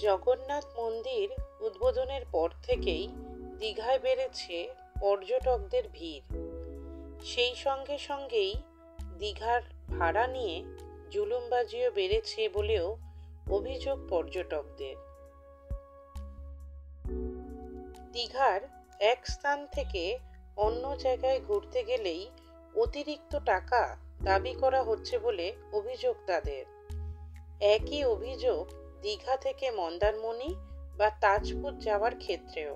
জগন্নাথ মন্দির উদ্বোধনের পর থেকেই দীঘায় বেড়েছে পর্যটকদের ভিড়। সেই সঙ্গে সঙ্গেই দীঘার ভাড়া নিয়ে জুলুমবাজিও বেড়েছে বলেও অভিযোগ পর্যটকদের। দীঘার এক স্থান থেকে অন্য জায়গায় ঘুরতে গেলেই অতিরিক্ত টাকা দাবি করা হচ্ছে বলে অভিযোগ তাদের। একই অভিযোগ দীঘা থেকে মন্দারমণি বা তাজপুর যাওয়ার ক্ষেত্রেও।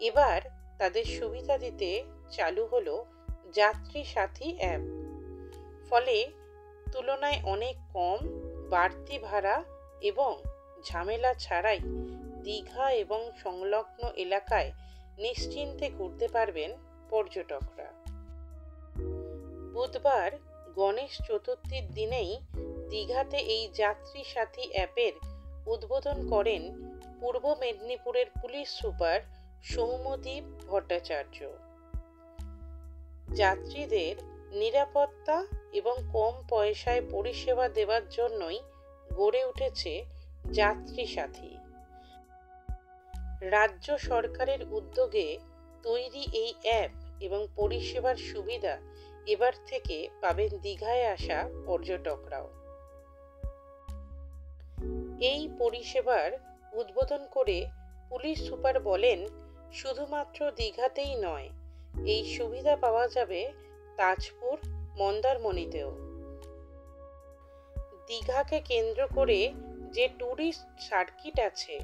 এবার তাদের সুবিধা দিতে চালু হলো যাত্রী সাথী অ্যাপ। ফলে তুলনায় অনেক কম বাড়তি ভাড়া এবং ঝামেলা ছাড়াই দীঘা এবং সংলগ্ন এলাকায় নিশ্চিন্তে ঘুরতে পারবেন পর্যটকরা। বুধবার গণেশ চতুর্থীর দিনেই দীঘাতে এই যাত্রী সাথী অ্যাপের উদ্বোধন করেন পূর্ব মেদিনীপুরের পুলিশ সুপার সৌম্যদীপ ভট্টাচার্য। যাত্রীদের নিরাপত্তা এবং কম পয়সায় পরিষেবা দেওয়ার জন্যই গড়ে উঠেছে যাত্রী সাথী। রাজ্য সরকারের উদ্যোগে তৈরি এই অ্যাপ এবং পরিষেবার সুবিধা এবার থেকে পাবেন দীঘায় আসা পর্যটকরাও। এই পরিষেবার উদ্বোধন করে পুলিশ সুপার বলেন, শুধুমাত্র দীঘাতেই নয়, এই সুবিধা পাওয়া যাবে তাজপুর, মন্দারমণিতেও। দীঘাকে কেন্দ্র করে যে ট্যুরিস্ট সার্কিট আছে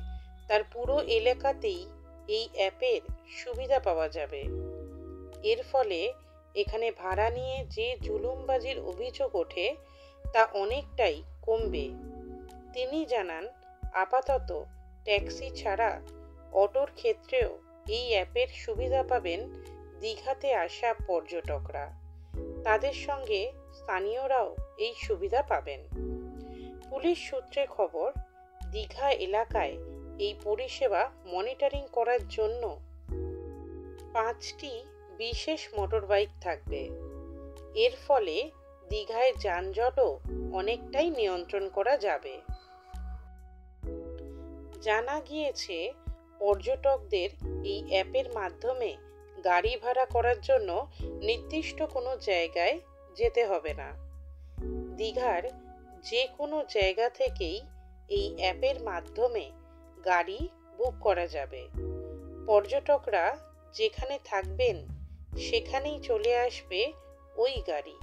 তার পুরো এলাকাতেই এই অ্যাপের সুবিধা পাওয়া যাবে। এর ফলে এখানে ভাড়া নিয়ে যে জুলুমবাজির অভিযোগ ওঠে তা অনেকটাই কমবে। তিনি জানান, আপাতত ট্যাক্সি ছাড়া অটোর ক্ষেত্রেও এই অ্যাপের সুবিধা পাবেন দীঘাতে আসা পর্যটকরা। তাদের সঙ্গে স্থানীয়রাও এই সুবিধা পাবেন। পুলিশ সূত্রে খবর, দীঘা এলাকায় এই পরিষেবা মনিটরিং করার জন্য 5টি বিশেষ মোটরবাইক থাকবে। এর ফলে দীঘায় যানজটও অনেকটাই নিয়ন্ত্রণ করা যাবে। জানা গিয়েছে, পর্যটকদের এই অ্যাপের মাধ্যমে গাড়ি ভাড়া করার জন্য নির্দিষ্ট কোনো জায়গায় যেতে হবে না। দীঘার যে কোনো জায়গা থেকেই এই অ্যাপের মাধ্যমে গাড়ি বুক করা যাবে। পর্যটকরা যেখানে থাকবেন সেখানেই চলে আসবে ওই গাড়ি।